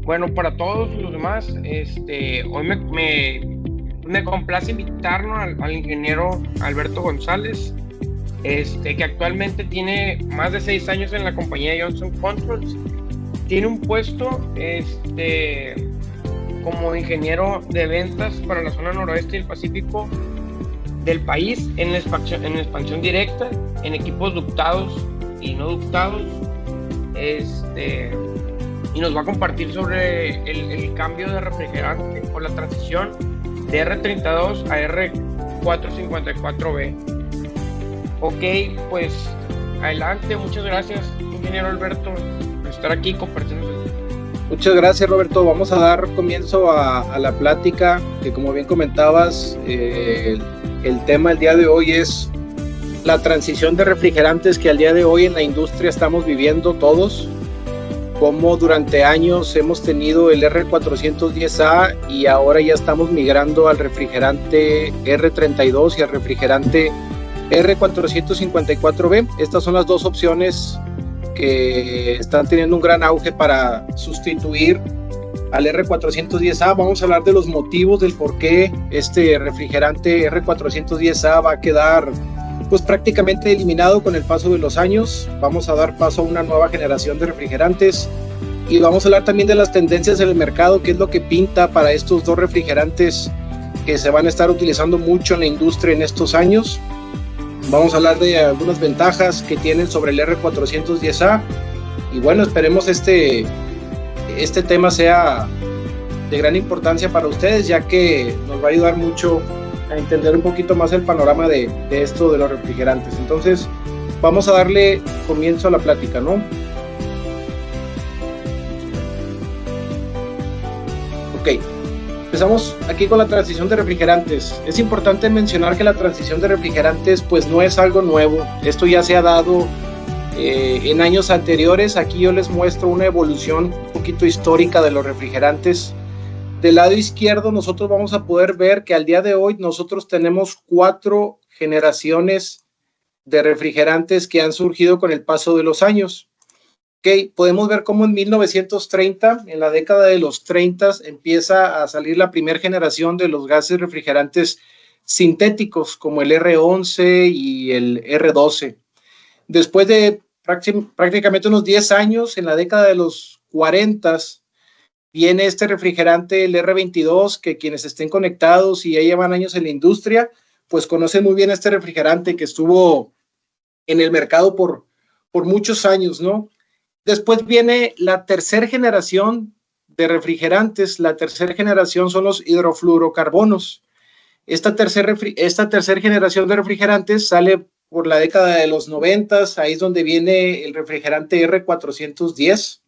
Bueno, para todos los demás, hoy me complace invitarnos al ingeniero Alberto González, que actualmente tiene más de 6 años en la compañía Johnson Controls. Tiene un puesto, como ingeniero de ventas para la zona noroeste y el Pacífico del país, en expansión directa, en equipos ductados y no ductados. Y nos va a compartir sobre el cambio de refrigerante o la transición de R32 a R454B. Ok, pues adelante, muchas gracias, ingeniero Alberto, por estar aquí compartiendo. Muchas gracias, Roberto. Vamos a dar comienzo a la plática, que como bien comentabas, el tema del día de hoy es la transición de refrigerantes que al día de hoy en la industria estamos viviendo todos. Como durante años hemos tenido el R410A y ahora ya estamos migrando al refrigerante R32 y al refrigerante R454B. Estas son las dos opciones que están teniendo un gran auge para sustituir al R410A. Vamos a hablar de los motivos del por qué este refrigerante R410A va a quedar pues prácticamente eliminado con el paso de los años. Vamos a dar paso a una nueva generación de refrigerantes y vamos a hablar también de las tendencias en el mercado, qué es lo que pinta para estos dos refrigerantes que se van a estar utilizando mucho en la industria en estos años. Vamos a hablar de algunas ventajas que tienen sobre el R410A y bueno, esperemos este tema sea de gran importancia para ustedes, ya que nos va a ayudar mucho a entender un poquito más el panorama de esto de los refrigerantes. Entonces vamos a darle comienzo a la plática, ¿no? Ok, empezamos aquí con la transición de refrigerantes. Es importante mencionar que la transición de refrigerantes pues no es algo nuevo. Esto ya se ha dado en años anteriores. Aquí yo les muestro una evolución un poquito histórica de los refrigerantes. Del lado izquierdo nosotros vamos a poder ver que al día de hoy nosotros tenemos 4 generaciones de refrigerantes que han surgido con el paso de los años. Okay, podemos ver cómo en 1930, en la década de los 30, empieza a salir la primera generación de los gases refrigerantes sintéticos como el R11 y el R12. Después de prácticamente unos 10 años, en la década de los 40, viene este refrigerante, el R22, que quienes estén conectados y ya llevan años en la industria, pues conocen muy bien este refrigerante que estuvo en el mercado por muchos años, ¿no? Después viene la tercera generación de refrigerantes. La tercera generación son los hidrofluorocarbonos. Esta tercera generación de refrigerantes sale por la década de los 90, ahí es donde viene el refrigerante R410.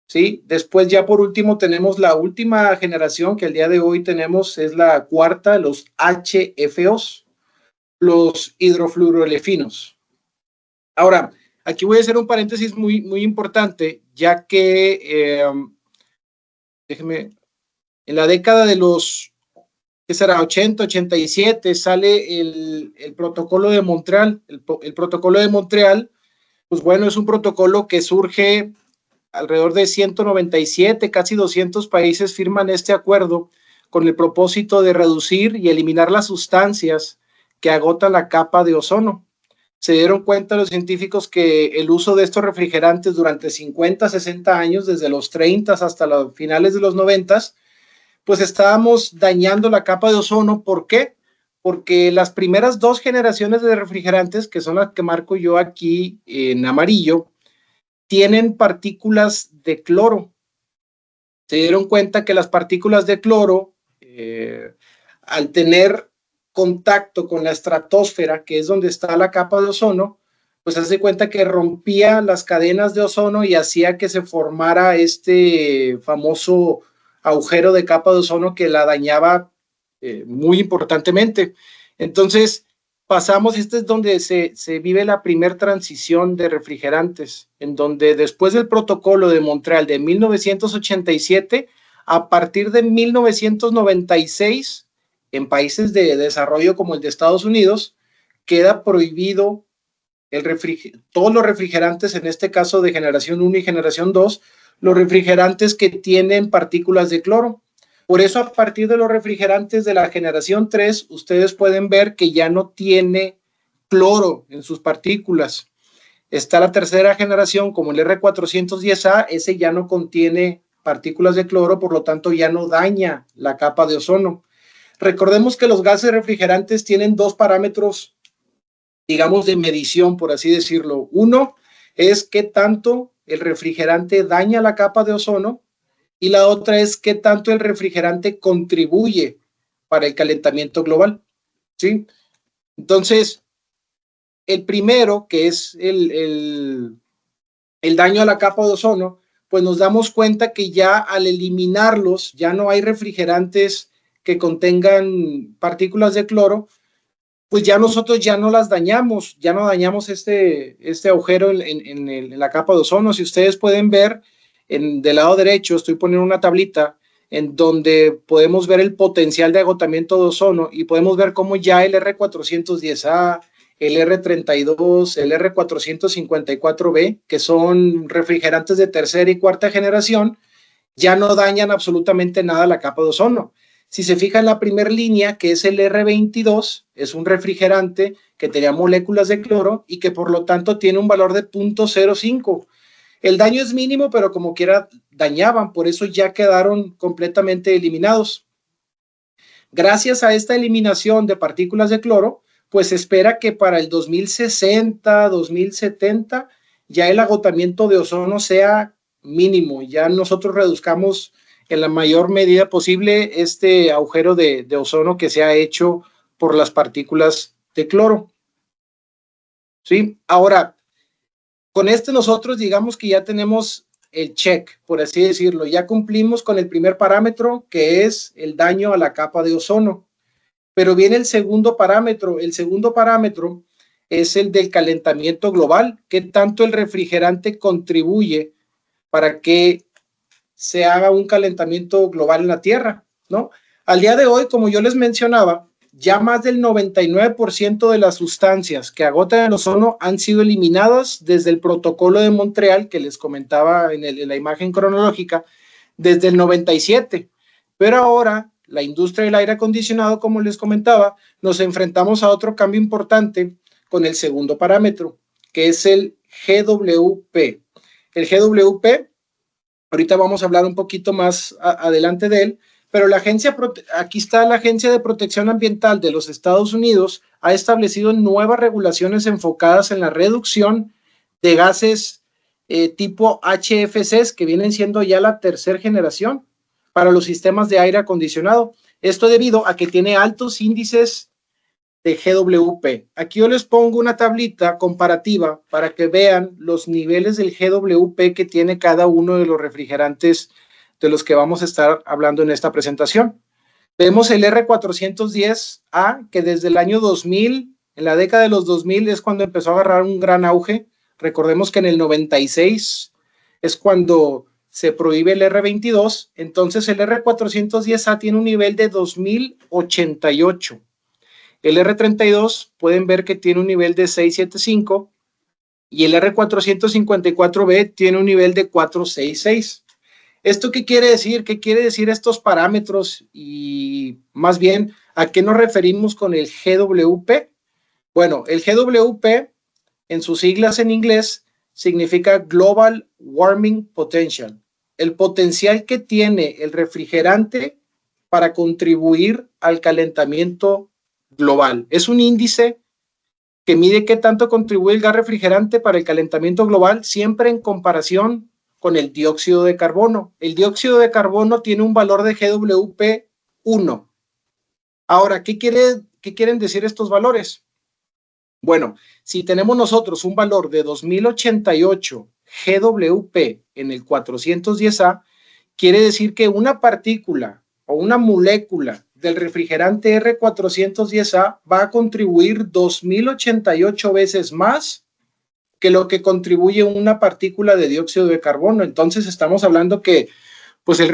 ¿Sí? Después ya por último tenemos la última generación que el día de hoy tenemos, es la cuarta, los HFOs, los hidrofluorolefinos. Ahora, aquí voy a hacer un paréntesis muy, muy importante, ya que, déjenme, en la década de los, ¿qué será? 80, 87, sale el protocolo de Montreal. El protocolo de Montreal, pues bueno, es un protocolo que surge alrededor de 197, casi 200 países firman este acuerdo con el propósito de reducir y eliminar las sustancias que agotan la capa de ozono. Se dieron cuenta los científicos que el uso de estos refrigerantes durante 50, 60 años, desde los 30 hasta los finales de los 90, pues estábamos dañando la capa de ozono. ¿Por qué? Porque las primeras 2 generaciones de refrigerantes, que son las que marco yo aquí en amarillo, tienen partículas de cloro. Se dieron cuenta que las partículas de cloro, al tener contacto con la estratosfera, que es donde está la capa de ozono, pues se hace cuenta que rompía las cadenas de ozono y hacía que se formara este famoso agujero de capa de ozono que la dañaba muy importantemente. Entonces, pasamos, este es donde se vive la primera transición de refrigerantes, en donde después del protocolo de Montreal de 1987, a partir de 1996, en países de desarrollo como el de Estados Unidos, queda prohibido todos los refrigerantes, en este caso de generación 1 y generación 2, los refrigerantes que tienen partículas de cloro. Por eso, a partir de los refrigerantes de la generación 3, ustedes pueden ver que ya no tiene cloro en sus partículas. Está la tercera generación, como el R410A, ese ya no contiene partículas de cloro, por lo tanto ya no daña la capa de ozono. Recordemos que los gases refrigerantes tienen dos parámetros, digamos, de medición, por así decirlo. Uno es qué tanto el refrigerante daña la capa de ozono, y la otra es qué tanto el refrigerante contribuye para el calentamiento global, ¿sí? Entonces, el primero, que es el daño a la capa de ozono, pues nos damos cuenta que ya al eliminarlos, ya no hay refrigerantes que contengan partículas de cloro, pues ya nosotros ya no las dañamos, ya no dañamos este agujero en la capa de ozono. Si ustedes pueden ver, del lado derecho estoy poniendo una tablita en donde podemos ver el potencial de agotamiento de ozono y podemos ver cómo ya el R410A, el R32, el R454B, que son refrigerantes de tercera y cuarta generación, ya no dañan absolutamente nada la capa de ozono. Si se fija en la primera línea, que es el R22, es un refrigerante que tenía moléculas de cloro y que por lo tanto tiene un valor de 0.05. El daño es mínimo, pero como quiera dañaban, por eso ya quedaron completamente eliminados. Gracias a esta eliminación de partículas de cloro, pues se espera que para el 2060, 2070, ya el agotamiento de ozono sea mínimo, ya nosotros reduzcamos en la mayor medida posible este agujero de ozono que se ha hecho por las partículas de cloro. ¿Sí? Ahora, con nosotros digamos que ya tenemos el check, por así decirlo, ya cumplimos con el primer parámetro, que es el daño a la capa de ozono. Pero viene el segundo parámetro. El segundo parámetro es el del calentamiento global. ¿Qué tanto el refrigerante contribuye para que se haga un calentamiento global en la Tierra, ¿no? Al día de hoy, como yo les mencionaba, ya más del 99% de las sustancias que agotan el ozono han sido eliminadas desde el protocolo de Montreal, que les comentaba en la imagen cronológica, desde el 97. Pero ahora, la industria del aire acondicionado, como les comentaba, nos enfrentamos a otro cambio importante con el segundo parámetro, que es el GWP. El GWP, ahorita vamos a hablar un poquito más adelante de él, pero aquí está la Agencia de Protección Ambiental de los Estados Unidos, ha establecido nuevas regulaciones enfocadas en la reducción de gases tipo HFCs, que vienen siendo ya la tercera generación para los sistemas de aire acondicionado. Esto debido a que tiene altos índices de GWP. Aquí yo les pongo una tablita comparativa para que vean los niveles del GWP que tiene cada uno de los refrigerantes de los que vamos a estar hablando en esta presentación. Vemos el R410A, que desde el año 2000, en la década de los 2000, es cuando empezó a agarrar un gran auge. Recordemos que en el 96 es cuando se prohíbe el R22, entonces el R410A tiene un nivel de 2088. El R32 pueden ver que tiene un nivel de 675 y el R454B tiene un nivel de 466. ¿Esto qué quiere decir? ¿Qué quiere decir estos parámetros? Y más bien, ¿a qué nos referimos con el GWP? Bueno, el GWP, en sus siglas en inglés, significa Global Warming Potential. El potencial que tiene el refrigerante para contribuir al calentamiento global. Es un índice que mide qué tanto contribuye el gas refrigerante para el calentamiento global, siempre en comparación con el dióxido de carbono. El dióxido de carbono tiene un valor de GWP 1. Ahora, ¿qué quieren decir estos valores? Bueno, si tenemos nosotros un valor de 2088 GWP en el 410A, quiere decir que una partícula o una molécula del refrigerante R410A va a contribuir 2088 veces más que lo que contribuye una partícula de dióxido de carbono. Entonces estamos hablando que pues el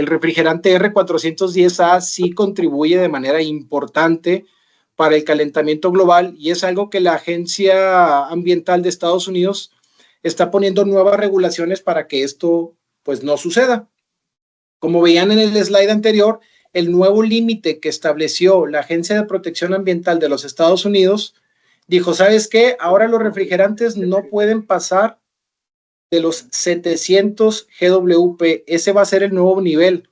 refrigerante R410A sí contribuye de manera importante para el calentamiento global y es algo que la Agencia Ambiental de Estados Unidos está poniendo nuevas regulaciones para que esto pues no suceda. Como veían en el slide anterior, el nuevo límite que estableció la Agencia de Protección Ambiental de los Estados Unidos dijo, ¿sabes qué? Ahora los refrigerantes no pueden pasar de los 700 GWP. Ese va a ser el nuevo nivel.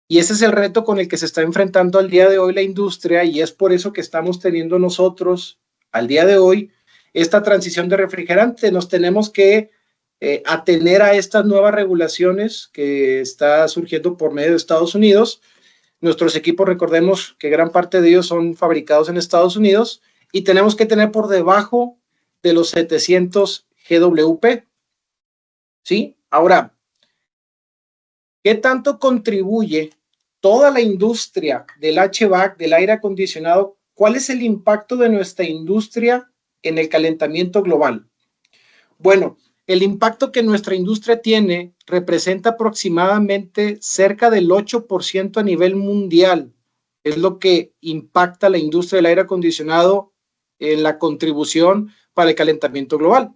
Y ese es el reto con el que se está enfrentando al día de hoy la industria, y es por eso que estamos teniendo nosotros al día de hoy esta transición de refrigerante. Nos tenemos que atener a estas nuevas regulaciones que está surgiendo por medio de Estados Unidos. Nuestros equipos, recordemos que gran parte de ellos son fabricados en Estados Unidos, y tenemos que tener por debajo de los 700 GWP. ¿Sí? Ahora, ¿qué tanto contribuye toda la industria del HVAC, del aire acondicionado? ¿Cuál es el impacto de nuestra industria en el calentamiento global? Bueno, el impacto que nuestra industria tiene representa aproximadamente cerca del 8% a nivel mundial. Es lo que impacta la industria del aire acondicionado en la contribución para el calentamiento global.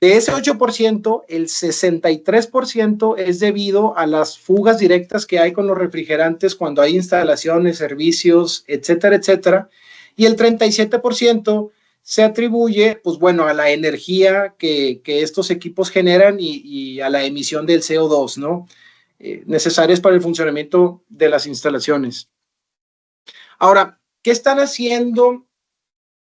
De ese 8%, el 63% es debido a las fugas directas que hay con los refrigerantes cuando hay instalaciones, servicios, etcétera, etcétera. Y el 37% se atribuye, pues bueno, a la energía que estos equipos generan y a la emisión del CO2, ¿no? Necesarias para el funcionamiento de las instalaciones. Ahora, ¿qué están haciendo?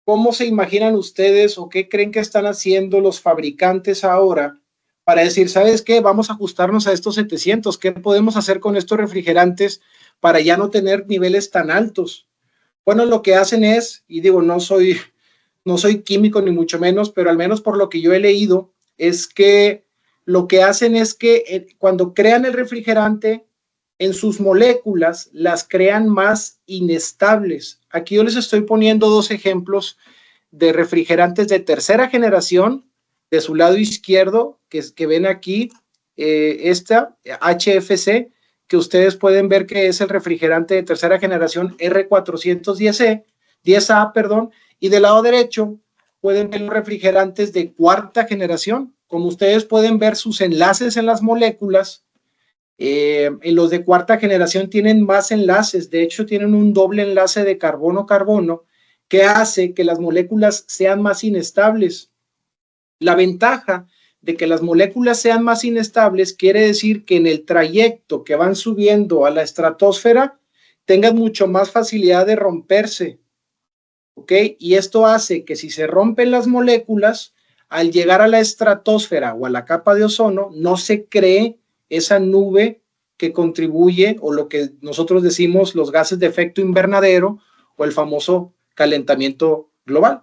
¿Cómo se imaginan ustedes o qué creen que están haciendo los fabricantes ahora para decir, ¿sabes qué? Vamos a ajustarnos a estos 700. ¿Qué podemos hacer con estos refrigerantes para ya no tener niveles tan altos? Bueno, lo que hacen es, y digo, no soy químico ni mucho menos, pero al menos por lo que yo he leído, es que lo que hacen es que cuando crean el refrigerante, en sus moléculas las crean más inestables. Aquí yo les estoy poniendo dos ejemplos de refrigerantes de tercera generación. De su lado izquierdo, que ven aquí, esta HFC, que ustedes pueden ver que es el refrigerante de tercera generación R410A, perdón, y del lado derecho pueden ver los refrigerantes de cuarta generación. Como ustedes pueden ver, sus enlaces en las moléculas, en los de cuarta generación tienen más enlaces. De hecho, tienen un doble enlace de carbono-carbono que hace que las moléculas sean más inestables. La ventaja de que las moléculas sean más inestables quiere decir que en el trayecto que van subiendo a la estratosfera tengan mucho más facilidad de romperse. ¿Ok? Y esto hace que si se rompen las moléculas, al llegar a la estratosfera o a la capa de ozono, no se cree esa nube que contribuye, o lo que nosotros decimos los gases de efecto invernadero o el famoso calentamiento global.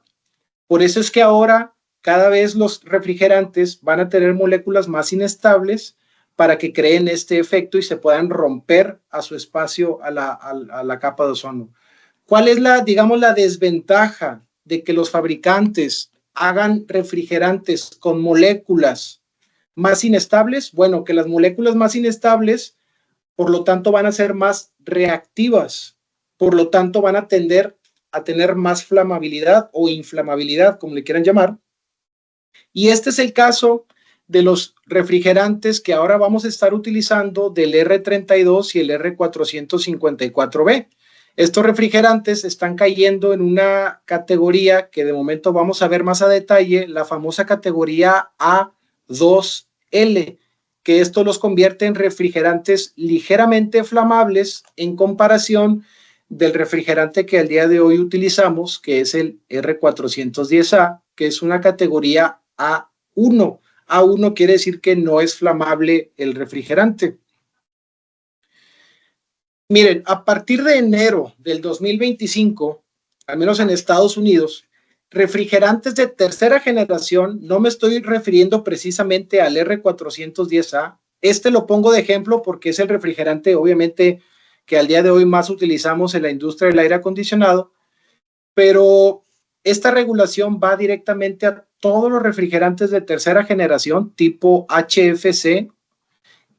Por eso es que ahora cada vez los refrigerantes van a tener moléculas más inestables para que creen este efecto y se puedan romper a su espacio a la capa de ozono. ¿Cuál es la desventaja de que los fabricantes hagan refrigerantes con moléculas más inestables? Bueno, que las moléculas más inestables, por lo tanto, van a ser más reactivas, por lo tanto, van a tender a tener más flamabilidad o inflamabilidad, como le quieran llamar. Y este es el caso de los refrigerantes que ahora vamos a estar utilizando del R32 y el R454B. Estos refrigerantes están cayendo en una categoría que de momento vamos a ver más a detalle, la famosa categoría A2L, que esto los convierte en refrigerantes ligeramente flamables en comparación del refrigerante que al día de hoy utilizamos, que es el R410A, que es una categoría A1. A1 quiere decir que no es flamable el refrigerante. Miren, a partir de enero del 2025, al menos en Estados Unidos, refrigerantes de tercera generación, no me estoy refiriendo precisamente al R410A, este lo pongo de ejemplo porque es el refrigerante, obviamente, que al día de hoy más utilizamos en la industria del aire acondicionado, pero esta regulación va directamente a todos los refrigerantes de tercera generación tipo HFC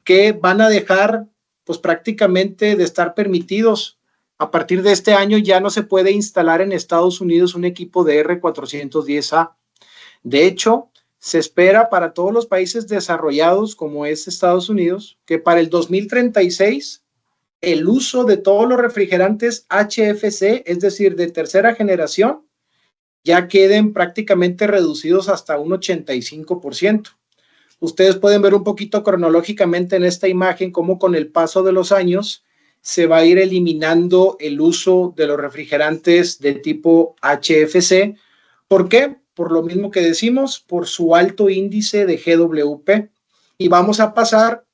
que van a dejar pues prácticamente de estar permitidos. A partir de este año ya no se puede instalar en Estados Unidos un equipo de R410A. De hecho, Se espera para todos los países desarrollados, como es Estados Unidos, que para el 2036 el uso de todos los refrigerantes HFC, es decir, de tercera generación, ya queden prácticamente reducidos hasta un 85%. Ustedes pueden ver un poquito cronológicamente en esta imagen cómo con el paso de los años se va a ir eliminando el uso de los refrigerantes de tipo HFC. ¿Por qué? Por lo mismo que decimos, por su alto índice de GWP. Y vamos a pasar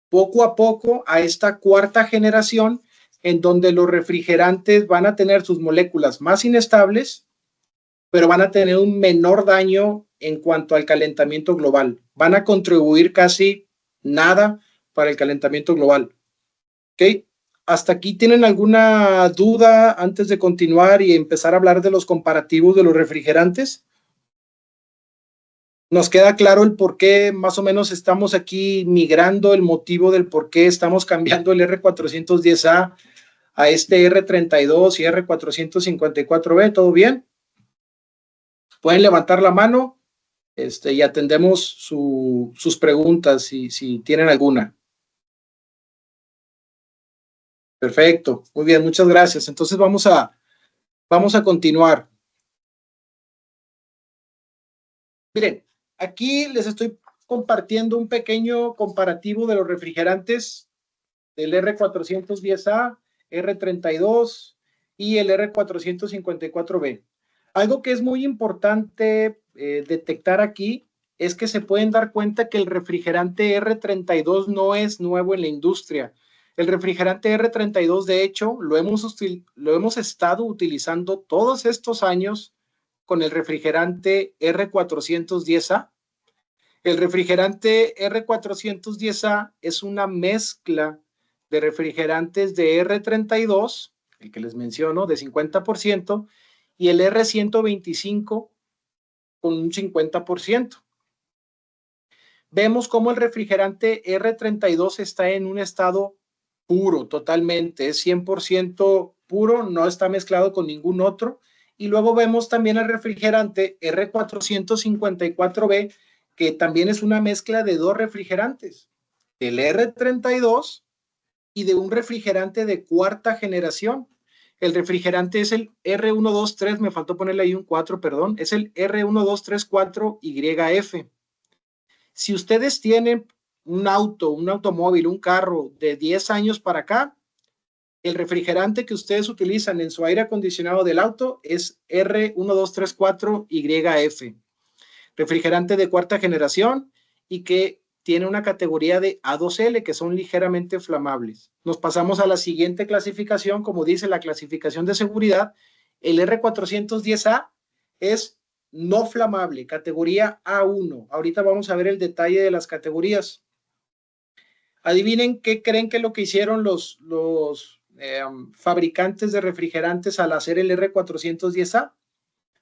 poco a poco a esta cuarta generación en donde los refrigerantes van a tener sus moléculas más inestables, pero van a tener un menor daño en cuanto al calentamiento global. Van a contribuir casi nada para el calentamiento global. ¿Ok? ¿Hasta aquí tienen alguna duda antes de continuar y empezar a hablar de los comparativos de los refrigerantes? Nos queda claro el por qué más o menos estamos aquí migrando, el motivo del por qué estamos cambiando el R410A a este R32 y R454B. ¿Todo bien? Pueden levantar la mano y atendemos sus preguntas si tienen alguna. Perfecto, muy bien, muchas gracias. Entonces vamos a continuar. Miren, aquí les estoy compartiendo un pequeño comparativo de los refrigerantes del R410A, R32 y el R454B. Algo que es muy importante detectar aquí es que se pueden dar cuenta que el refrigerante R32 no es nuevo en la industria. El refrigerante R32, de hecho, lo hemos estado utilizando todos estos años con el refrigerante R410A. El refrigerante R410A es una mezcla de refrigerantes de R32, el que les menciono, de 50%, y el R125 con un 50%. Vemos cómo el refrigerante R32 está en un estado puro, totalmente, es 100% puro, no está mezclado con ningún otro. Y luego vemos también el refrigerante R454B, que también es una mezcla de dos refrigerantes, del R32 y de un refrigerante de cuarta generación. El refrigerante es el R123, me faltó ponerle ahí un 4, perdón, es el R1234YF. Si ustedes tienen un automóvil, un carro de 10 años para acá, el refrigerante que ustedes utilizan en su aire acondicionado del auto es R1234YF, refrigerante de cuarta generación y que tiene una categoría de A2L, que son ligeramente flamables. Nos pasamos a la siguiente clasificación, como dice la clasificación de seguridad, el R410A es no flamable, categoría A1. Ahorita vamos a ver el detalle de las categorías. Adivinen qué creen que es lo que hicieron los fabricantes de refrigerantes al hacer el R410A.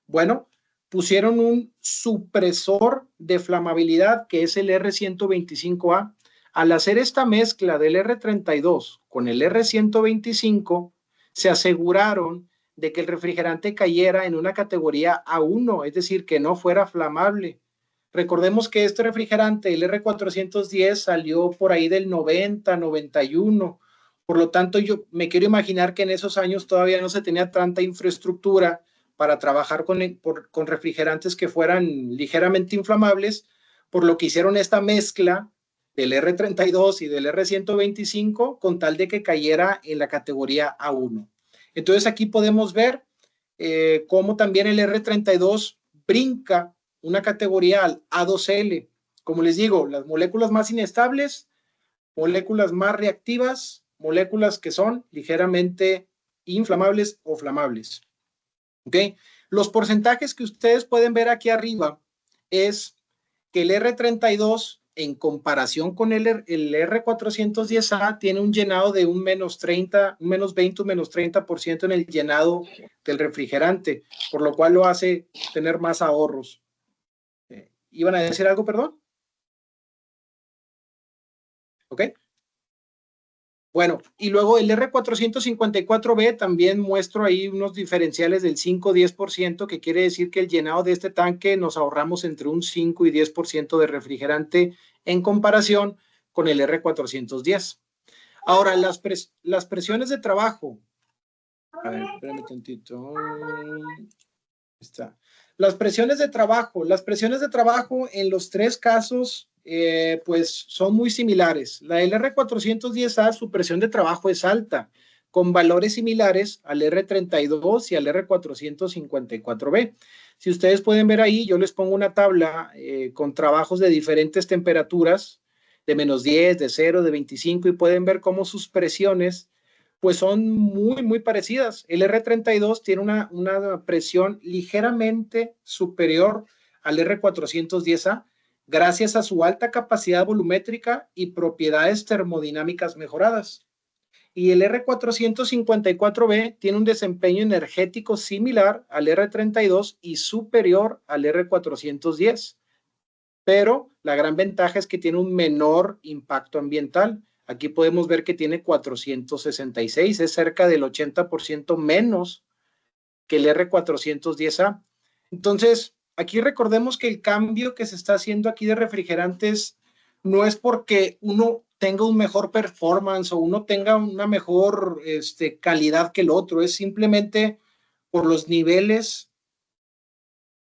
Bueno, pusieron un supresor de flamabilidad que es el R125A. Al hacer esta mezcla del R32 con el R125, se aseguraron de que el refrigerante cayera en una categoría A1, es decir, que no fuera flamable. Recordemos que este refrigerante, el R410, salió por ahí del 90, 91. Por lo tanto, yo me quiero imaginar que en esos años todavía no se tenía tanta infraestructura para trabajar con refrigerantes que fueran ligeramente inflamables, por lo que hicieron esta mezcla del R32 y del R125 con tal de que cayera en la categoría A1. Entonces aquí podemos ver cómo también el R32 brinca una categoría al A2L. Como les digo, las moléculas más inestables, moléculas más reactivas, moléculas que son ligeramente inflamables o flamables. ¿Ok? Los porcentajes que ustedes pueden ver aquí arriba es que el R32 en comparación con el R410A tiene un llenado de un menos 30, un menos 20, un menos 30% en el llenado del refrigerante, por lo cual lo hace tener más ahorros. ¿Iban a decir algo, perdón? ¿Ok? Bueno, y luego el R454B también muestro ahí unos diferenciales del 5-10%, que quiere decir que el llenado de este tanque nos ahorramos entre un 5 y 10% de refrigerante en comparación con el R410. Ahora, las presiones de trabajo. A ver, espérame tantito. Está. Las presiones de trabajo en los tres casos, pues son muy similares. La del R410A, su presión de trabajo es alta, con valores similares al R32 y al R454B. Si ustedes pueden ver ahí, yo les pongo una tabla con trabajos de diferentes temperaturas, de -10, de 0, de 25, y pueden ver cómo sus presiones pues son muy, muy parecidas. El R32 tiene una presión ligeramente superior al R410A, gracias a su alta capacidad volumétrica y propiedades termodinámicas mejoradas. Y el R454B tiene un desempeño energético similar al R32 y superior al R410. Pero la gran ventaja es que tiene un menor impacto ambiental. Aquí podemos ver que tiene 466, es cerca del 80% menos que el R410A. Entonces, aquí recordemos que el cambio que se está haciendo aquí de refrigerantes no es porque uno tenga un mejor performance o uno tenga una mejor calidad que el otro, es simplemente por los niveles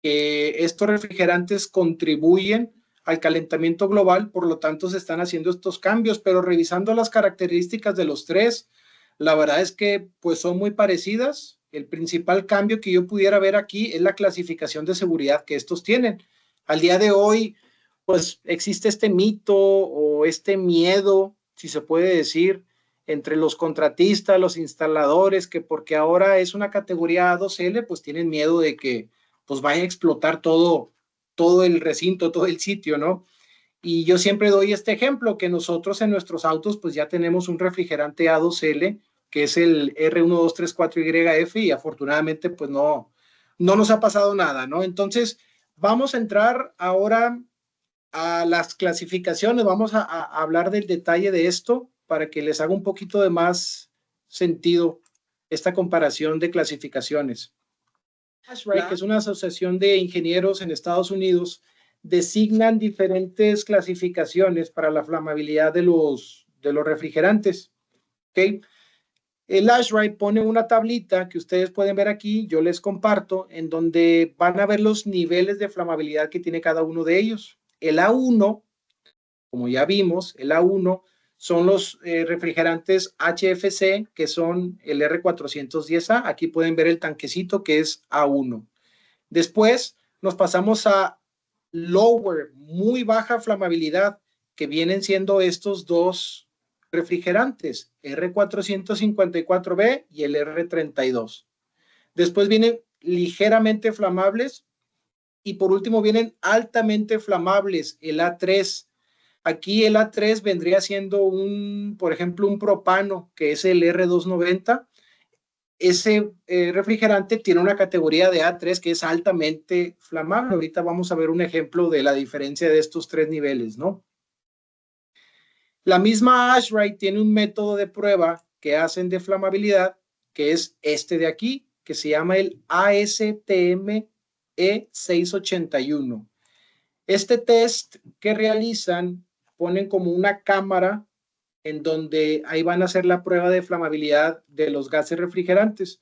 que estos refrigerantes contribuyen al calentamiento global, por lo tanto se están haciendo estos cambios, pero revisando las características de los tres, la verdad es que pues son muy parecidas. El principal cambio que yo pudiera ver aquí es la clasificación de seguridad que estos tienen. Al día de hoy, pues existe este mito o este miedo, si se puede decir, entre los contratistas, los instaladores, que porque ahora es una categoría A2L, pues tienen miedo de que pues vaya a explotar todo el recinto, todo el sitio, ¿no? Y yo siempre doy este ejemplo, que nosotros en nuestros autos pues ya tenemos un refrigerante A2L, que es el R1234YF, y afortunadamente pues no nos ha pasado nada, ¿no? Entonces, vamos a entrar ahora a las clasificaciones, vamos a hablar del detalle de esto para que les haga un poquito de más sentido esta comparación de clasificaciones. ASHRAE, que es una asociación de ingenieros en Estados Unidos, designan diferentes clasificaciones para la flamabilidad de los refrigerantes. ¿Okay? El ASHRAE pone una tablita que ustedes pueden ver aquí, yo les comparto, en donde van a ver los niveles de flamabilidad que tiene cada uno de ellos. El A1, como ya vimos, el A1 son los refrigerantes HFC, que son el R410A. Aquí pueden ver el tanquecito que es A1. Después nos pasamos a lower, muy baja flamabilidad, que vienen siendo estos dos refrigerantes, R454B y el R32. Después vienen ligeramente flamables y por último vienen altamente flamables, el A3. Aquí el A3 vendría siendo por ejemplo, un propano, que es el R290. Ese refrigerante tiene una categoría de A3 que es altamente flamable. Ahorita vamos a ver un ejemplo de la diferencia de estos tres niveles, ¿no? La misma ASHRAE tiene un método de prueba que hacen de flamabilidad, que es este de aquí, que se llama el ASTM E681. Este test que realizan, ponen como una cámara en donde ahí van a hacer la prueba de flamabilidad de los gases refrigerantes.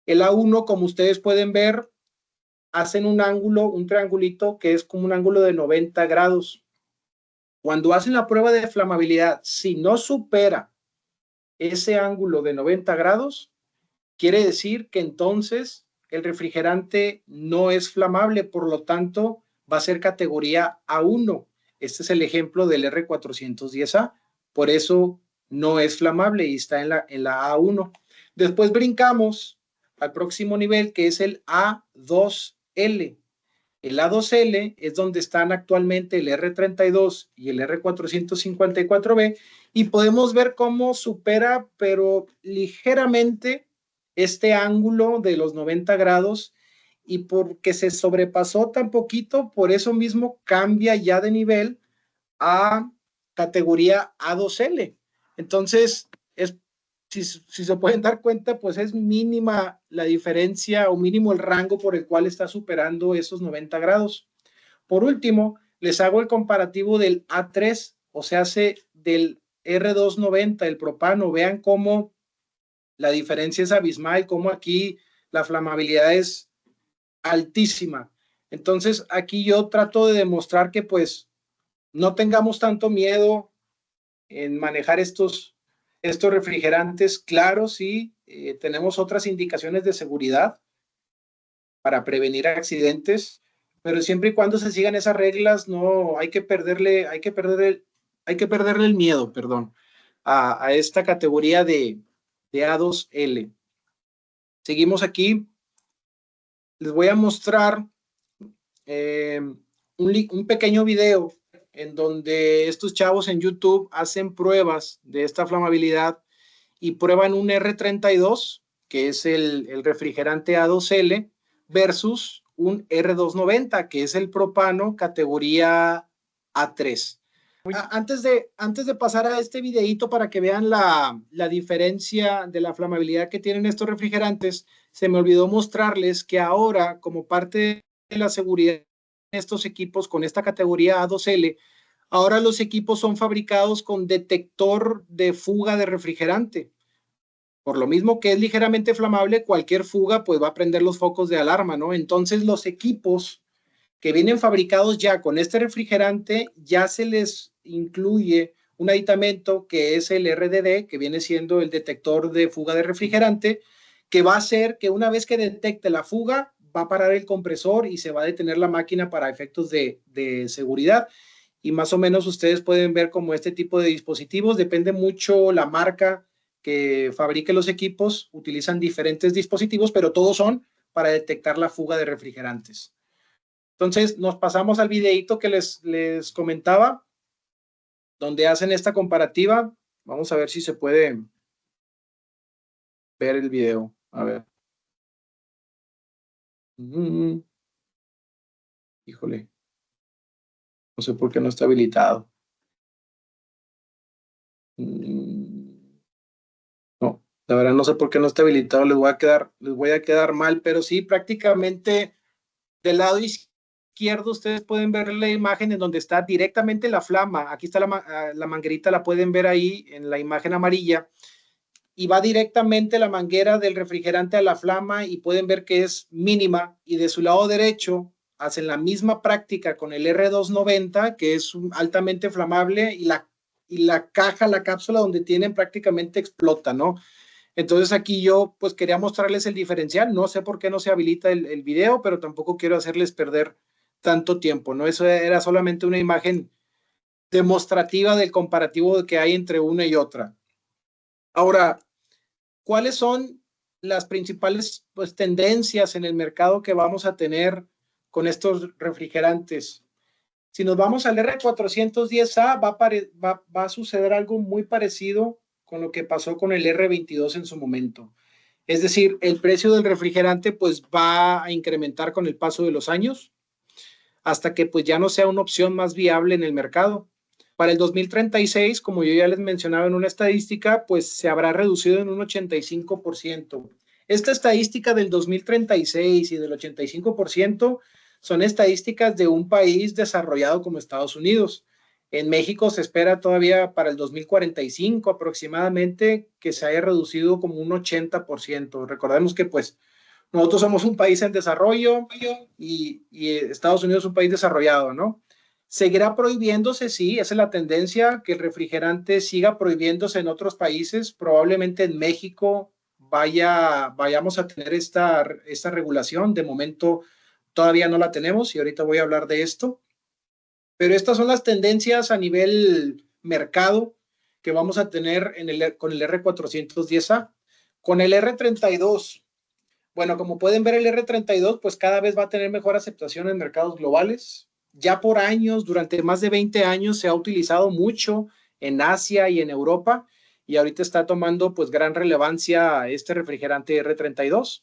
El A1, como ustedes pueden ver, hacen un ángulo, un triangulito que es como un ángulo de 90 grados. Cuando hacen la prueba de flamabilidad, si no supera ese ángulo de 90 grados, quiere decir que entonces el refrigerante no es flamable, por lo tanto va a ser categoría A1. Este es el ejemplo del R410A, por eso no es flamable y está en la A1. Después brincamos al próximo nivel, que es el A2L. El A2L es donde están actualmente el R32 y el R454B, y podemos ver cómo supera, pero ligeramente, este ángulo de los 90 grados, y porque se sobrepasó tan poquito, por eso mismo cambia ya de nivel a categoría A2L. Entonces, es, si se pueden dar cuenta, pues es mínima la diferencia o mínimo el rango por el cual está superando esos 90 grados. Por último, les hago el comparativo del A3, o sea, del R290, el propano. Vean cómo la diferencia es abismal, cómo aquí la flamabilidad es altísima. Entonces, aquí yo trato de demostrar que pues no tengamos tanto miedo en manejar estos refrigerantes. Claro, sí, tenemos otras indicaciones de seguridad para prevenir accidentes, pero siempre y cuando se sigan esas reglas, no hay que perderle el miedo, perdón, a esta categoría de A2L. Seguimos aquí. Les voy a mostrar un pequeño video en donde estos chavos en YouTube hacen pruebas de esta flamabilidad y prueban un R32, que es el refrigerante A2L, versus un R290, que es el propano categoría A3. Antes de pasar a este videito para que vean la diferencia de la flamabilidad que tienen estos refrigerantes, se me olvidó mostrarles que ahora, como parte de la seguridad de estos equipos con esta categoría A2L, ahora los equipos son fabricados con detector de fuga de refrigerante. Por lo mismo que es ligeramente flamable, cualquier fuga pues va a prender los focos de alarma, ¿no? Entonces los equipos que vienen fabricados ya con este refrigerante, ya se les incluye un aditamento que es el RDD, que viene siendo el detector de fuga de refrigerante, que va a hacer que una vez que detecte la fuga, va a parar el compresor y se va a detener la máquina para efectos de seguridad. Y más o menos ustedes pueden ver como este tipo de dispositivos, depende mucho la marca que fabrique los equipos, utilizan diferentes dispositivos, pero todos son para detectar la fuga de refrigerantes. Entonces nos pasamos al videito que les comentaba, donde hacen esta comparativa. Vamos a ver si se puede ver el video. A ver. Híjole. No sé por qué no está habilitado. No, la verdad no sé por qué no está habilitado. Les voy a quedar mal, pero sí, prácticamente del lado izquierdo ustedes pueden ver la imagen en donde está directamente la flama. Aquí está la manguerita, la pueden ver ahí en la imagen amarilla. Y va directamente la manguera del refrigerante a la flama y pueden ver que es mínima. Y de su lado derecho hacen la misma práctica con el R290, que es altamente flamable, y la caja, la cápsula donde tienen prácticamente explota, ¿no? Entonces aquí yo pues quería mostrarles el diferencial. No sé por qué no se habilita el video, pero tampoco quiero hacerles perder tanto tiempo, ¿no? Eso era solamente una imagen demostrativa del comparativo que hay entre una y otra. Ahora, ¿cuáles son las principales pues, tendencias en el mercado que vamos a tener con estos refrigerantes? Si nos vamos al R410A, va a suceder algo muy parecido con lo que pasó con el R22 en su momento. Es decir, el precio del refrigerante pues va a incrementar con el paso de los años hasta que pues ya no sea una opción más viable en el mercado. Para el 2036, como yo ya les mencionaba en una estadística, pues se habrá reducido en un 85%. Esta estadística del 2036 y del 85% son estadísticas de un país desarrollado como Estados Unidos. En México se espera todavía para el 2045 aproximadamente que se haya reducido como un 80%. Recordemos que pues nosotros somos un país en desarrollo y Estados Unidos es un país desarrollado, ¿no? Seguirá prohibiéndose, sí, esa es la tendencia, que el refrigerante siga prohibiéndose en otros países. Probablemente en México vayamos a tener esta regulación. De momento todavía no la tenemos y ahorita voy a hablar de esto. Pero estas son las tendencias a nivel mercado que vamos a tener con el R410A. Con el R32, bueno, como pueden ver, el R32 pues cada vez va a tener mejor aceptación en mercados globales. Ya por años, durante más de 20 años, se ha utilizado mucho en Asia y en Europa y ahorita está tomando pues gran relevancia este refrigerante R32.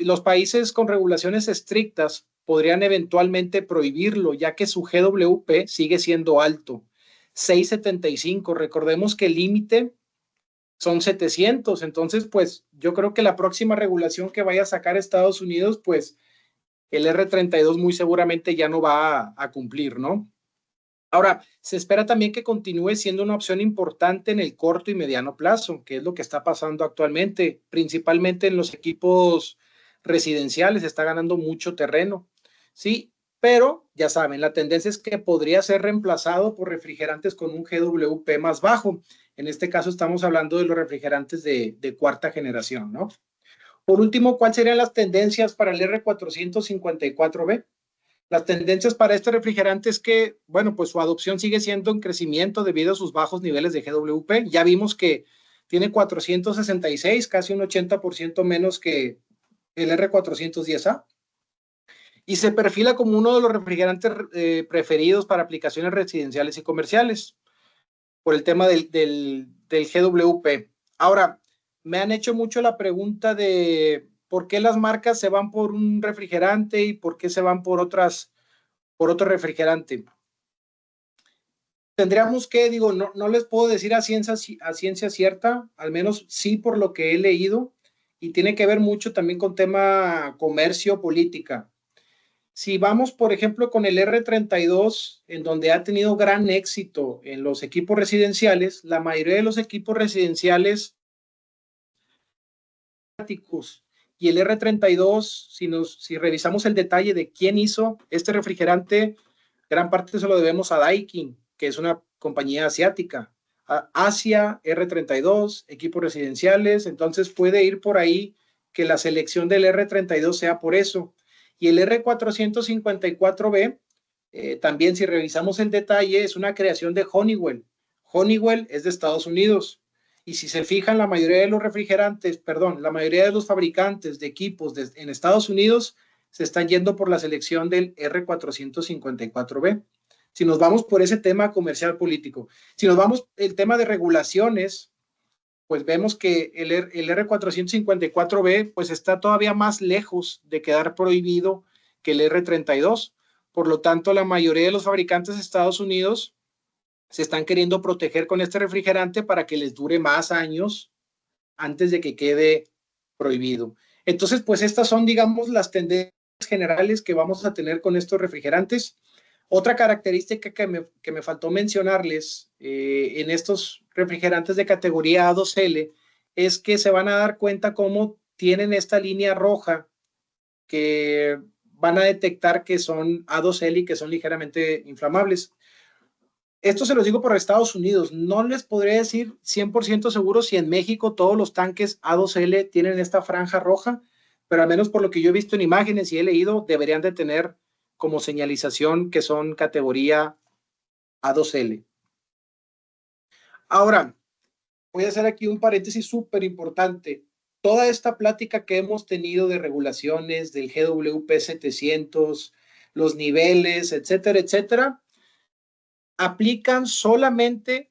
Los países con regulaciones estrictas podrían eventualmente prohibirlo, ya que su GWP sigue siendo alto, 675. Recordemos que el límite son 700. Entonces, pues yo creo que la próxima regulación que vaya a sacar Estados Unidos, pues el R32 muy seguramente ya no va a cumplir, ¿no? Ahora, se espera también que continúe siendo una opción importante en el corto y mediano plazo, que es lo que está pasando actualmente, principalmente en los equipos residenciales, está ganando mucho terreno, ¿sí? Pero ya saben, la tendencia es que podría ser reemplazado por refrigerantes con un GWP más bajo. En este caso estamos hablando de los refrigerantes de cuarta generación, ¿no? Por último, ¿cuáles serían las tendencias para el R454B? Las tendencias para este refrigerante es que, bueno, pues su adopción sigue siendo en crecimiento debido a sus bajos niveles de GWP. Ya vimos que tiene 466, casi un 80% menos que el R410A. Y se perfila como uno de los refrigerantes preferidos para aplicaciones residenciales y comerciales por el tema del GWP. Ahora, me han hecho mucho la pregunta de por qué las marcas se van por un refrigerante y por qué se van por otro refrigerante. Tendríamos que, digo, no les puedo decir a ciencia cierta, al menos sí por lo que he leído, y tiene que ver mucho también con tema comercio, política. Si vamos, por ejemplo, con el R32, en donde ha tenido gran éxito en los equipos residenciales, la mayoría de los equipos residenciales y el R32, si revisamos el detalle de quién hizo este refrigerante, gran parte se lo debemos a Daikin, que es una compañía asiática. Asia, R32, equipos residenciales, entonces puede ir por ahí que la selección del R32 sea por eso. Y el R454B, también si revisamos el detalle, es una creación de Honeywell. Honeywell es de Estados Unidos. Y si se fijan, la mayoría de los refrigerantes, perdón, la mayoría de los fabricantes de equipos en Estados Unidos se están yendo por la selección del R454B. Si nos vamos por ese tema comercial político, si nos vamos el tema de regulaciones, pues vemos que el R454B pues está todavía más lejos de quedar prohibido que el R32. Por lo tanto, la mayoría de los fabricantes de Estados Unidos se están queriendo proteger con este refrigerante para que les dure más años antes de que quede prohibido. Entonces, pues estas son, digamos, las tendencias generales que vamos a tener con estos refrigerantes. Otra característica que me faltó mencionarles en estos refrigerantes de categoría A2L es que se van a dar cuenta cómo tienen esta línea roja que van a detectar que son A2L y que son ligeramente inflamables. Esto se los digo por Estados Unidos. No les podré decir 100% seguro si en México todos los tanques A2L tienen esta franja roja, pero al menos por lo que yo he visto en imágenes y he leído, deberían de tener como señalización que son categoría A2L. Ahora, voy a hacer aquí un paréntesis súper importante. Toda esta plática que hemos tenido de regulaciones del GWP 700, los niveles, etcétera, etcétera, aplican solamente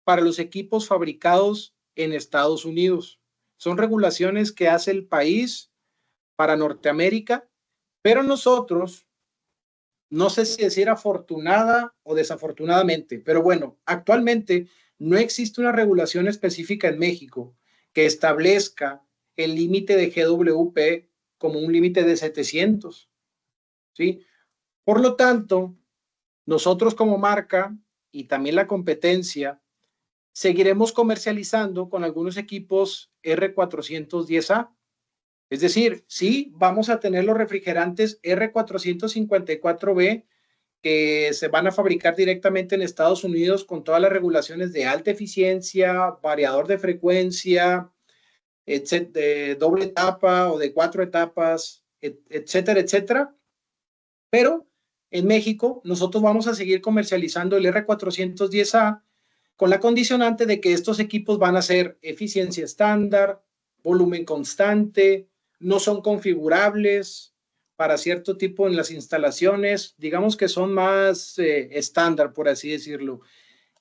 para los equipos fabricados en Estados Unidos. Son regulaciones que hace el país para Norteamérica, pero nosotros, no sé si decir afortunada o desafortunadamente, pero bueno, actualmente no existe una regulación específica en México que establezca el límite de GWP como un límite de 700, ¿sí? Por lo tanto, nosotros como marca y también la competencia seguiremos comercializando con algunos equipos R410A. Es decir, sí, vamos a tener los refrigerantes R454B que se van a fabricar directamente en Estados Unidos con todas las regulaciones de alta eficiencia, variador de frecuencia, de doble etapa o de 4 etapas, etcétera, etcétera. Pero en México nosotros vamos a seguir comercializando el R410A con la condicionante de que estos equipos van a ser eficiencia estándar, volumen constante, no son configurables para cierto tipo en las instalaciones, digamos que son más estándar, por así decirlo.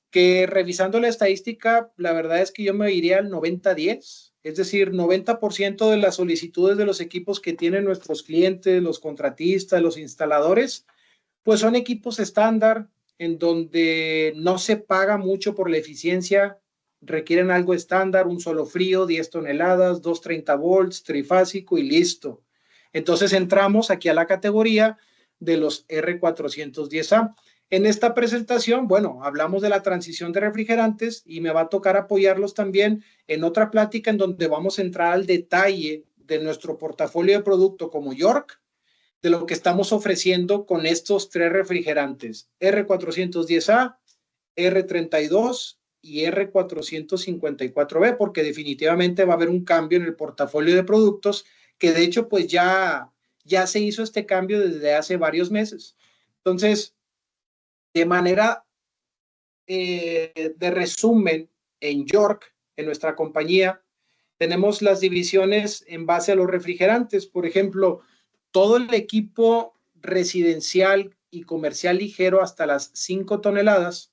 Que revisando la estadística, la verdad es que yo me iría al 90-10, es decir, 90% de las solicitudes de los equipos que tienen nuestros clientes, los contratistas, los instaladores, pues son equipos estándar en donde no se paga mucho por la eficiencia requieren algo estándar, un solo frío, 10 toneladas, 230 volts, trifásico y listo. Entonces entramos aquí a la categoría de los R410A. En esta presentación, bueno, hablamos de la transición de refrigerantes y me va a tocar apoyarlos también en otra plática en donde vamos a entrar al detalle de nuestro portafolio de producto como York, de lo que estamos ofreciendo con estos tres refrigerantes, R410A, R32 y R454B, porque definitivamente va a haber un cambio en el portafolio de productos, que de hecho pues ya se hizo este cambio desde hace varios meses. Entonces, de manera de resumen, en York, en nuestra compañía, tenemos las divisiones en base a los refrigerantes. Por ejemplo, todo el equipo residencial y comercial ligero hasta las 5 toneladas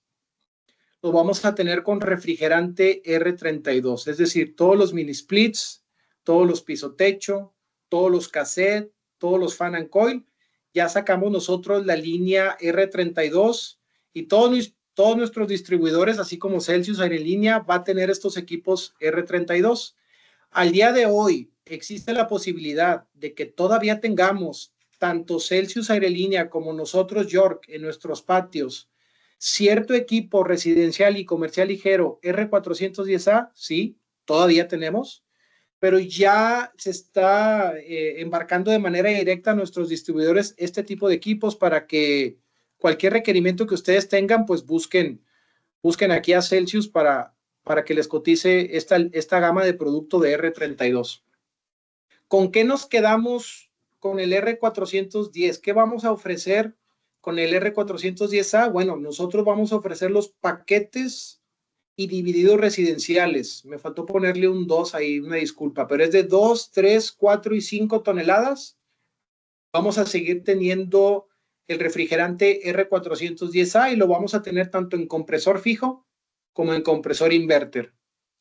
lo vamos a tener con refrigerante R32, es decir, todos los mini splits, todos los piso techo, todos los cassettes, todos los fan and coil. Ya sacamos nosotros la línea R32 y todos nuestros distribuidores, así como Celsius Aire Línea, va a tener estos equipos R32. Al día de hoy existe la posibilidad de que todavía tengamos tanto Celsius Aire Línea como nosotros York en nuestros patios cierto equipo residencial y comercial ligero R410A, sí, todavía tenemos, pero ya se está embarcando de manera directa a nuestros distribuidores este tipo de equipos para que cualquier requerimiento que ustedes tengan, pues busquen aquí a Celsius para que les cotice esta gama de producto de R32. ¿Con qué nos quedamos con el R410? ¿Qué vamos a ofrecer con el R410A? Bueno, nosotros vamos a ofrecer los paquetes y divididos residenciales. Me faltó ponerle un 2 ahí, una disculpa, pero es de 2, 3, 4 y 5 toneladas. Vamos a seguir teniendo el refrigerante R410A y lo vamos a tener tanto en compresor fijo como en compresor inverter.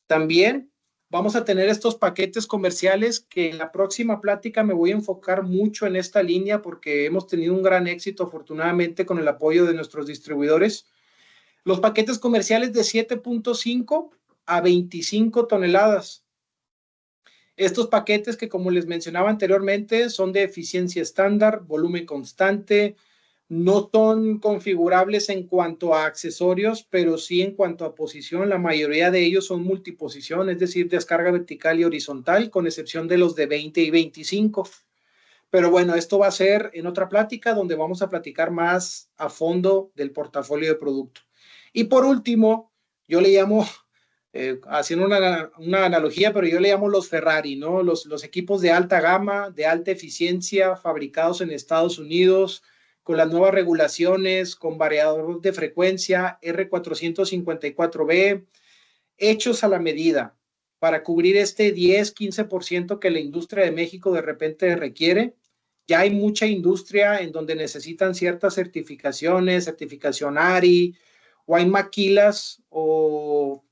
También vamos a tener estos paquetes comerciales que en la próxima plática me voy a enfocar mucho en esta línea porque hemos tenido un gran éxito afortunadamente con el apoyo de nuestros distribuidores. Los paquetes comerciales de 7.5 a 25 toneladas. Estos paquetes que, como les mencionaba anteriormente, son de eficiencia estándar, volumen constante, no son configurables en cuanto a accesorios, pero sí en cuanto a posición. La mayoría de ellos son multiposición, es decir, descarga vertical y horizontal, con excepción de los de 20 y 25. Pero bueno, esto va a ser en otra plática donde vamos a platicar más a fondo del portafolio de producto. Y por último, yo le llamo, haciendo una analogía, pero yo le llamo los Ferrari, ¿no? Los equipos de alta gama, de alta eficiencia, fabricados en Estados Unidos, con las nuevas regulaciones, con variador de frecuencia, R454B, hechos a la medida para cubrir este 10-15% que la industria de México de repente requiere. Ya hay mucha industria en donde necesitan ciertas certificaciones, certificación ARI, o hay maquilas o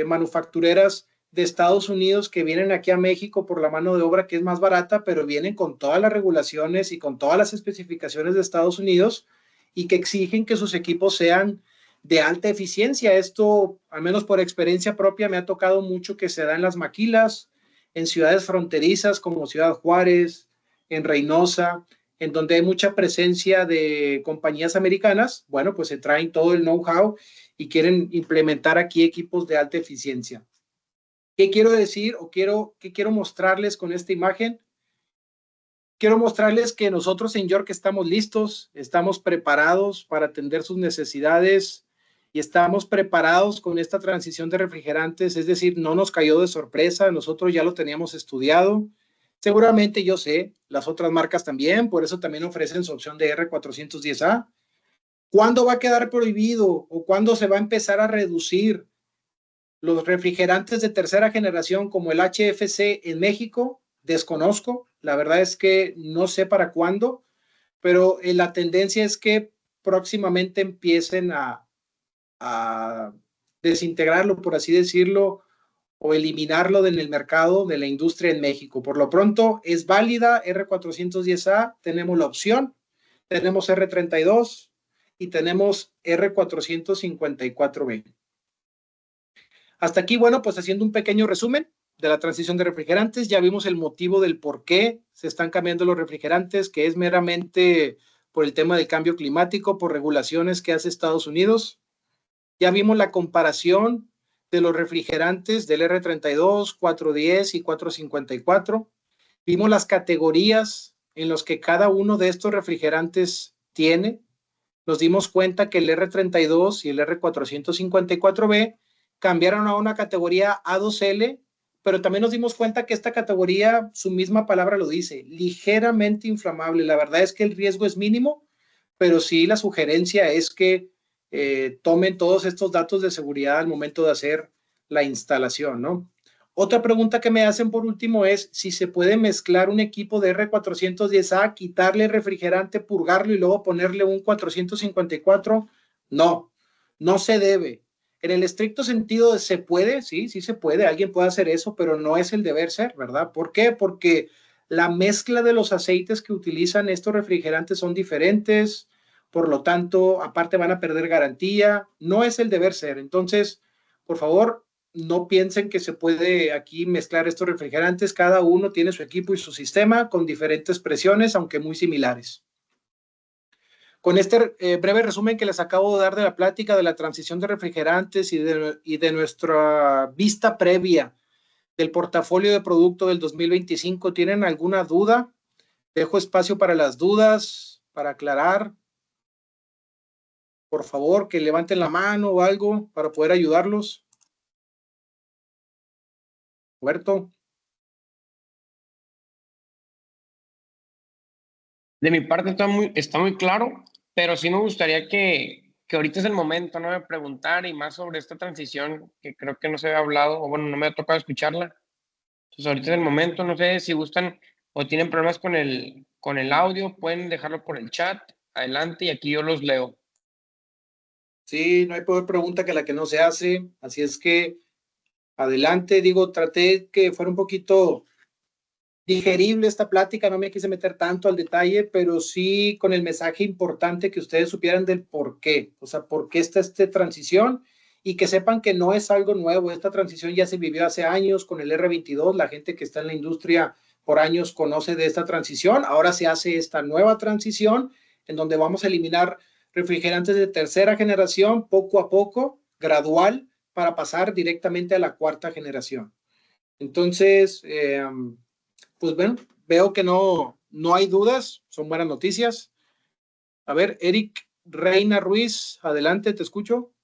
manufactureras de Estados Unidos que vienen aquí a México por la mano de obra que es más barata, pero vienen con todas las regulaciones y con todas las especificaciones de Estados Unidos y que exigen que sus equipos sean de alta eficiencia. Esto, al menos por experiencia propia, me ha tocado mucho que se da en las maquilas, en ciudades fronterizas como Ciudad Juárez, en Reynosa, en donde hay mucha presencia de compañías americanas. Bueno, pues se traen todo el know-how y quieren implementar aquí equipos de alta eficiencia. ¿Qué quiero decir o qué quiero mostrarles con esta imagen? Quiero mostrarles que nosotros en York estamos listos, estamos preparados para atender sus necesidades y estamos preparados con esta transición de refrigerantes, es decir, no nos cayó de sorpresa, nosotros ya lo teníamos estudiado. Seguramente yo sé, las otras marcas también, por eso también ofrecen su opción de R410A. ¿Cuándo va a quedar prohibido o cuándo se va a empezar a reducir los refrigerantes de tercera generación como el HFC en México? Desconozco, la verdad es que no sé para cuándo, pero la tendencia es que próximamente empiecen a desintegrarlo, por así decirlo, o eliminarlo en el mercado de la industria en México. Por lo pronto es válida R410A, tenemos la opción, tenemos R32 y tenemos R454B. Hasta aquí, bueno, pues haciendo un pequeño resumen de la transición de refrigerantes, ya vimos el motivo del por qué se están cambiando los refrigerantes, que es meramente por el tema del cambio climático, por regulaciones que hace Estados Unidos. Ya vimos la comparación de los refrigerantes del R32, 410 y 454. Vimos las categorías en las que cada uno de estos refrigerantes tiene. Nos dimos cuenta que el R32 y el R454B cambiaron a una categoría A2L, pero también nos dimos cuenta que esta categoría, su misma palabra lo dice, ligeramente inflamable. La verdad es que el riesgo es mínimo, pero sí la sugerencia es que tomen todos estos datos de seguridad al momento de hacer la instalación, ¿no? Otra pregunta que me hacen por último es si se puede mezclar un equipo de R410A, quitarle refrigerante, purgarlo y luego ponerle un 454. No, no se debe. En el estricto sentido se puede, sí se puede, alguien puede hacer eso, pero no es el deber ser, ¿verdad? ¿Por qué? Porque la mezcla de los aceites que utilizan estos refrigerantes son diferentes, por lo tanto, aparte van a perder garantía, no es el deber ser. Entonces, por favor, no piensen que se puede aquí mezclar estos refrigerantes, cada uno tiene su equipo y su sistema con diferentes presiones, aunque muy similares. Con este breve resumen que les acabo de dar de la plática de la transición de refrigerantes y de nuestra vista previa del portafolio de producto del 2025, ¿tienen alguna duda? Dejo espacio para las dudas, para aclarar. Por favor, que levanten la mano o algo para poder ayudarlos. Roberto. De mi parte está muy claro, pero sí me gustaría que ahorita es el momento, ¿no?, de preguntar y más sobre esta transición que creo que no se había hablado, o bueno, no me ha tocado escucharla. Entonces ahorita es el momento, no sé si gustan o tienen problemas con el audio, pueden dejarlo por el chat, adelante, y aquí yo los leo. Sí, no hay peor pregunta que la que no se hace, así es que adelante. Digo, traté que fuera un poquito digerible esta plática, no me quise meter tanto al detalle, pero sí con el mensaje importante que ustedes supieran del por qué, o sea, por qué está esta transición y que sepan que no es algo nuevo. Esta transición ya se vivió hace años con el R22, la gente que está en la industria por años conoce de esta transición, ahora se hace esta nueva transición en donde vamos a eliminar refrigerantes de tercera generación poco a poco, gradual, para pasar directamente a la cuarta generación. Entonces, pues bueno, veo que no hay dudas, son buenas noticias. A ver, Eric Reina Ruiz, adelante, te escucho.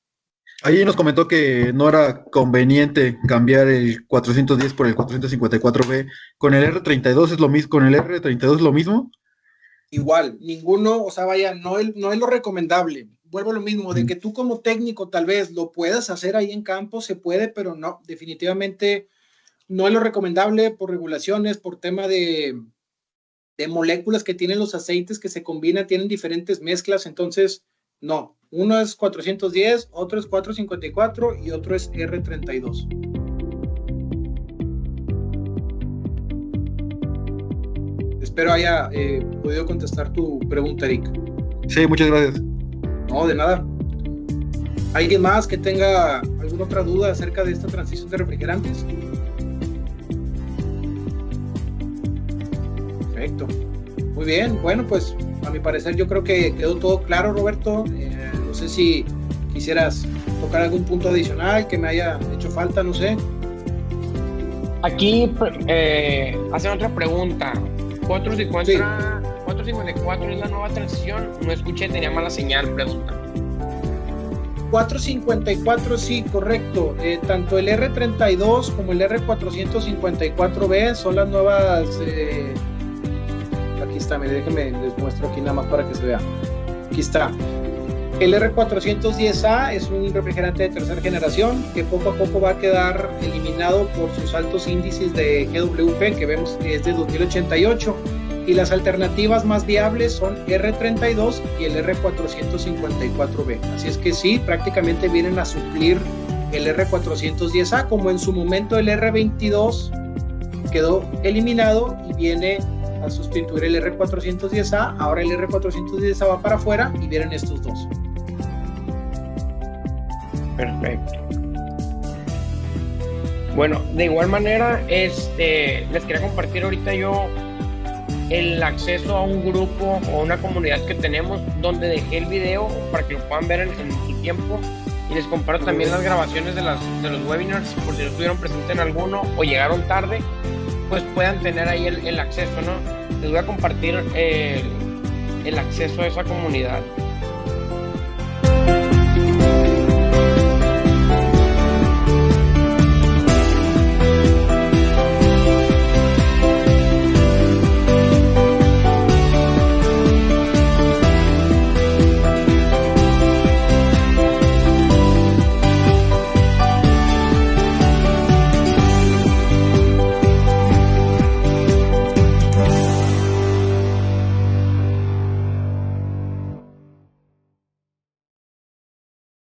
Ahí nos comentó que no era conveniente cambiar el 410 por el 454B. ¿Con el R32 es lo mismo? ¿Con el R32 es lo mismo? Igual, ninguno, o sea, vaya, no es lo recomendable. Vuelvo a lo mismo, de que tú como técnico tal vez lo puedas hacer ahí en campo, se puede, pero no, definitivamente no es lo recomendable por regulaciones, por tema de moléculas que tienen los aceites que se combinan, tienen diferentes mezclas, entonces no, uno es 410, otro es 454 y otro es R32. Espero haya podido contestar tu pregunta, Eric. Sí, muchas gracias. No, de nada. ¿Alguien más que tenga alguna otra duda acerca de esta transición de refrigerantes? Perfecto. Muy bien. Bueno, pues a mi parecer yo creo que quedó todo claro, Roberto. No sé si quisieras tocar algún punto adicional que me haya hecho falta, no sé. Aquí hacen otra pregunta. 454 es la nueva transición. No escuché, tenía mala señal, pregunta. 454, sí, correcto. Tanto el R32 como el R454B son las nuevas. Aquí está, mire, déjenme les muestro aquí nada más para que se vea. Aquí está. El R410A es un refrigerante de tercera generación que poco a poco va a quedar eliminado por sus altos índices de GWP, que vemos que es de 2088, y las alternativas más viables son R32 y el R454B. Así es que sí, prácticamente vienen a suplir el R410A, como en su momento el R22 quedó eliminado y viene a sustituir el R410A. Ahora el R410A va para afuera y vienen estos dos. Perfecto. Bueno, de igual manera, les quería compartir ahorita yo el acceso a un grupo o una comunidad que tenemos donde dejé el video para que lo puedan ver en su tiempo, y les comparto también las grabaciones de los webinars por si no estuvieron presentes en alguno o llegaron tarde, pues puedan tener ahí el acceso, ¿no? Les voy a compartir el acceso a esa comunidad.